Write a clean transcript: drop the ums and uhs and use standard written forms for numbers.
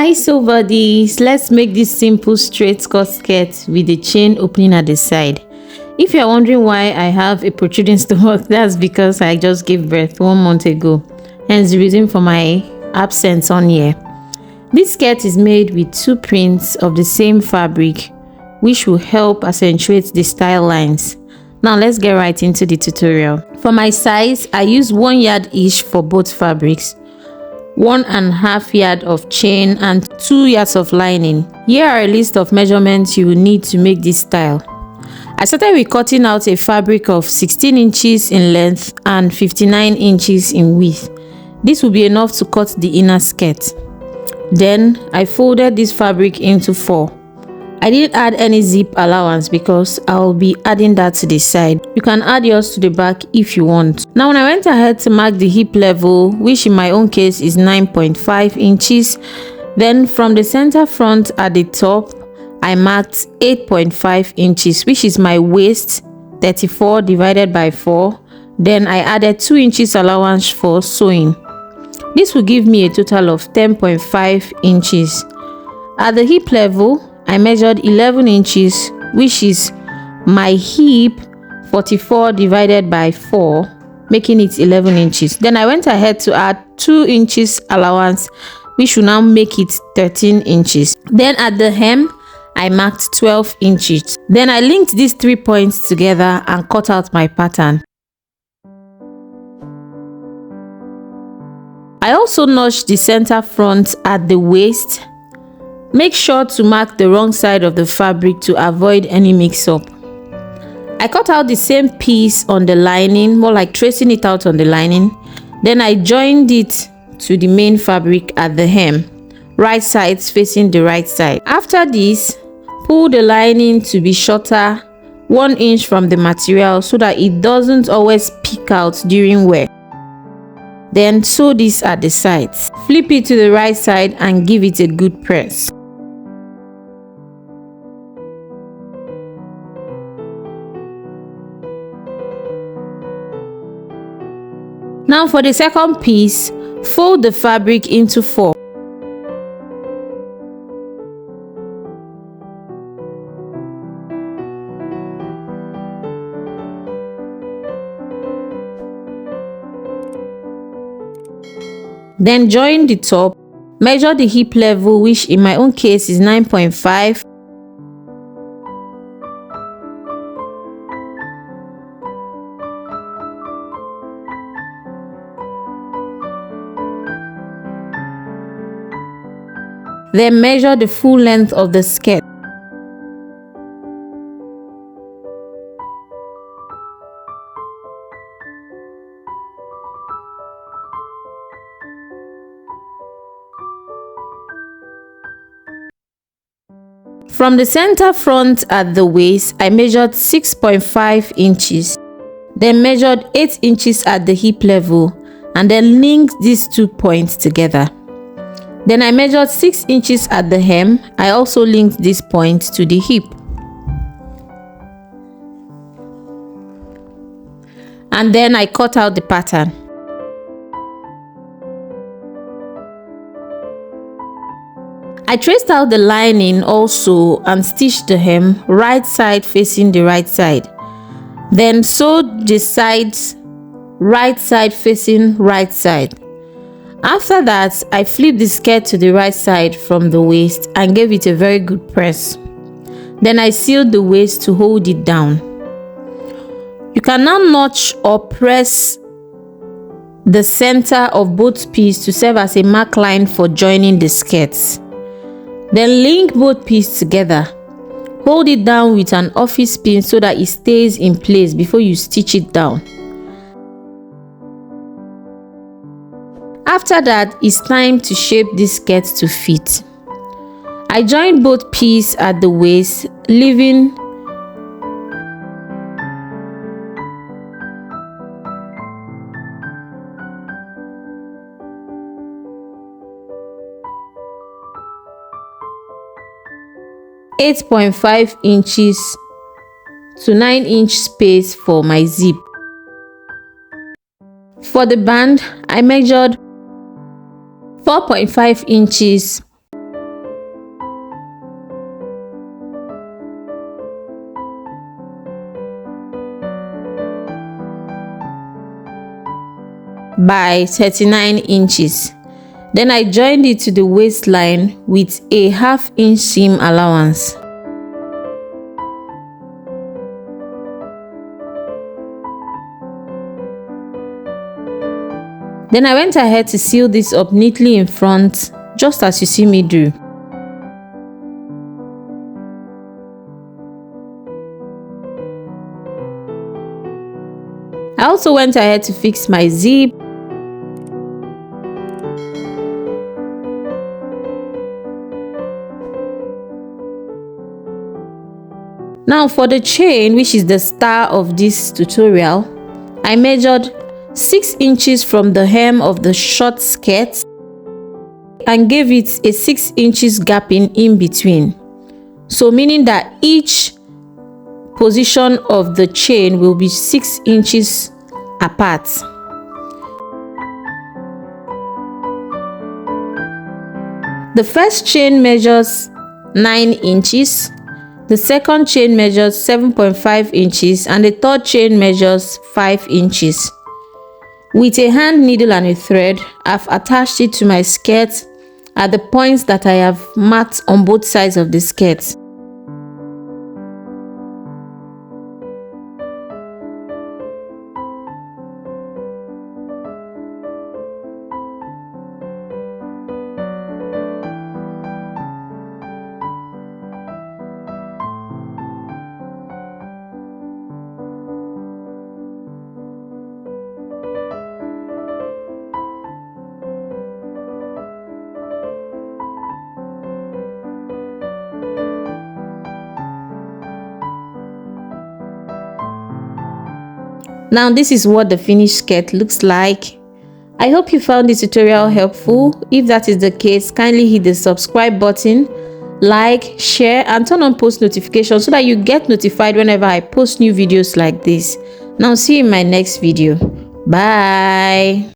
Hi, so buddies, let's make this simple straight cut skirt with the chain opening at the side. If you're wondering why I have a protruding stomach, that's because I just gave birth 1 month ago, hence the reason for my absence on here. This skirt is made with 2 prints of the same fabric, which will help accentuate the style lines. Now let's get right into the tutorial. For my size, I use 1 yard each for both fabrics, 1.5 yard of chain and 2 yards of lining. Here are a list of measurements you will need to make this style. I started with cutting out a fabric of 16 inches in length and 59 inches in width. This will be enough to cut the inner skirt. Then I folded this fabric into 4. I didn't add any zip allowance because I'll be adding that to the side. You can add yours to the back if you want. Now when I went ahead to mark the hip level, which in my own case is 9.5 inches, then from the center front at the top, I marked 8.5 inches, which is my waist, 34 divided by 4. Then I added 2 inches allowance for sewing. This will give me a total of 10.5 inches. At the hip level, I measured 11 inches, which is my hip, 44 divided by 4, making it 11 inches. Then I went ahead to add 2 inches allowance, which will now make it 13 inches. Then at the hem, I marked 12 inches. Then I linked these 3 points together and cut out my pattern. I also notched the center front at the waist. Make sure to mark the wrong side of the fabric to avoid any mix-up. I cut out the same piece on the lining, more like tracing it out on the lining. Then I joined it to the main fabric at the hem, right sides facing the right side. After this, pull the lining to be shorter 1 inch from the material so that it doesn't always peek out during wear. Then sew this at the sides. Flip it to the right side and give it a good press. Now for the second piece, fold the fabric into 4. Then join the top, measure the hip level, which in my own case is 9.5. Then measure the full length of the skirt. From the center front at the waist, I measured 6.5 inches. Then measured 8 inches at the hip level and then linked these 2 points together. Then I measured 6 inches at the hem. I also linked this point to the hip. And then I cut out the pattern. I traced out the lining also and stitched the hem, right side facing the right side. Then sewed the sides, right side facing right side. After that, I flipped the skirt to the right side from the waist and gave it a very good press. Then I sealed the waist to hold it down. You can now notch or press the center of both pieces to serve as a mark line for joining the skirts. Then link both pieces together. Hold it down with an office pin so that it stays in place before you stitch it down. After that, it's time to shape this skirt to fit. I joined both pieces at the waist, leaving (8.5 inches to 9-inch space for my zip. For the band, I measured 4.5 inches by 39 inches. Then I joined it to the waistline with a 1/2 inch seam allowance. Then I went ahead to sew this up neatly in front, just as you see me do. I also went ahead to fix my zip. Now for the chain, which is the star of this tutorial, I measured 6 inches from the hem of the short skirt and gave it a 6 inches gap in between. So meaning that each position of the chain will be 6 inches apart. The first chain measures 9 inches, the second chain measures 7.5 inches, and the third chain measures 5 inches. With a hand needle and a thread, I've attached it to my skirt at the points that I have marked on both sides of the skirt. Now this is what the finished skirt looks like. I hope you found this tutorial helpful. If that is the case, kindly hit the subscribe button, like, share, and turn on post notifications so that you get notified whenever I post new videos like this. Now see you in my next video. Bye.